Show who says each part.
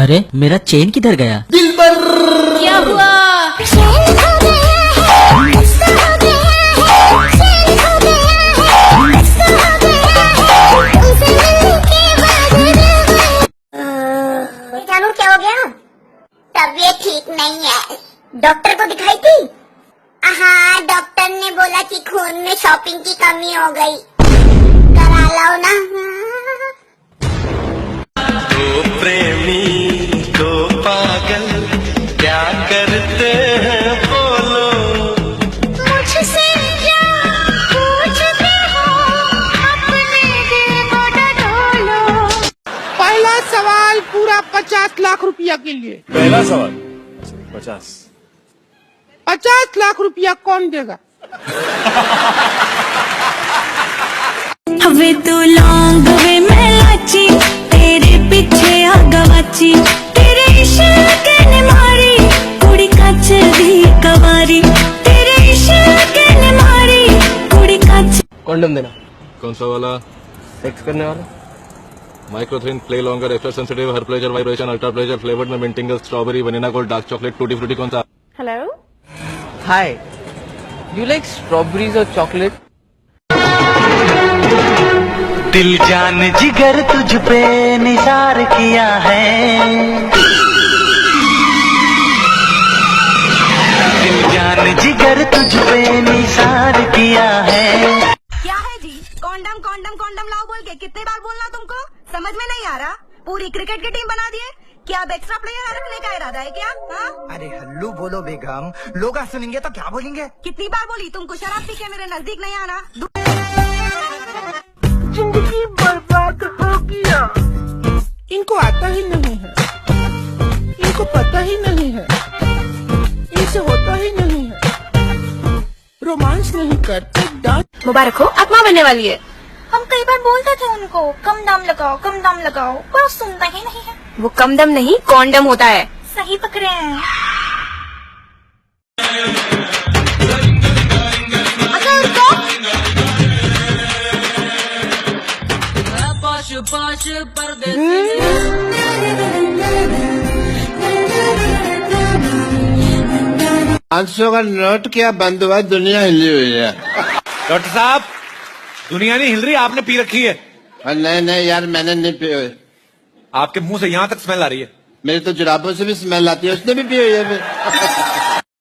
Speaker 1: अरे मेरा चेन किधर गया?
Speaker 2: क्या हुआ?
Speaker 3: जानू क्या हो गया? तबीयत ठीक नहीं है, डॉक्टर को दिखाई थी? हाँ, डॉक्टर ने बोला कि खून में शॉपिंग की कमी हो गई, करा लाओ ना।
Speaker 4: दो प्रेमी दो पागल क्या करते हैं बोलो,
Speaker 3: मुझसे क्या पूछते हो, अपने दिल को टटोलो।
Speaker 5: पहला सवाल पूरा 50 लाख रुपया के लिए।
Speaker 6: पहला सवाल 50
Speaker 5: लाख रुपया कौन देगा?
Speaker 2: हवे तू लौंग वे मैं लाची, तेरे पीछे आ गवाची, तेरे इश्क ने मारी कुड़ी कच दी कवारी, तेरे इश्क ने मारी कुड़ी कच।
Speaker 7: कॉन्डम देना।
Speaker 6: कौन सा वाला?
Speaker 7: सेक्स करने वाला।
Speaker 6: Microthin, play longer, extra sensitive, her pleasure, vibration, ultra pleasure, flavoured में mint tingle, strawberry, vanilla gold, dark chocolate, tutti frutti. कौन सा?
Speaker 8: Hello,
Speaker 7: hi, you like strawberries और चॉकलेट?
Speaker 4: दिल जान जिगर तुझ पे निसार किया है, दिल जान जिगर तुझ पे निसार किया है।
Speaker 8: क्या है जी? कॉन्डम कॉन्डम कॉन्डम लाओ बोल के कितने बार बोलना तुमको? समझ में नहीं आ रहा? पूरी क्रिकेट की टीम बना दिए क्या? अब एक्स्ट्रा प्लेयर रखने का इरादा है क्या? हाँ?
Speaker 9: अरे हल्लू बोलो बेगम, लोग आज सुनेंगे तो क्या बोलेंगे?
Speaker 8: कितनी बार बोली तुमको शराब पी के मेरे नजदीक नहीं आना।
Speaker 5: जिंदगी बर्बाद हो गया। इनको आता ही नहीं है, इनको पता ही नहीं है, इनसे होता ही नहीं है, रोमांस नहीं करते, डांस।
Speaker 2: मुबारक हो, आत्मा बनने वाली है। हम कई बार बोलते थे उनको कम दाम लगाओ कम दाम लगाओ, पर सुनता ही नहीं है। वो कम दम नहीं कॉन्डम होता है। सही पकड़े हैं।
Speaker 10: $500 का नोट क्या बंद हुआ? दुनिया हिली हुई है।
Speaker 11: डॉक्टर साहब, दुनिया नहीं हिल रही, आपने पी रखी है।
Speaker 10: नहीं नहीं यार, मैंने नहीं पी हुई।
Speaker 11: आपके मुंह से यहाँ तक स्मेल आ रही है।
Speaker 10: मेरी तो जुराबों से भी स्मेल आती है, उसने भी पी हुई है फिर।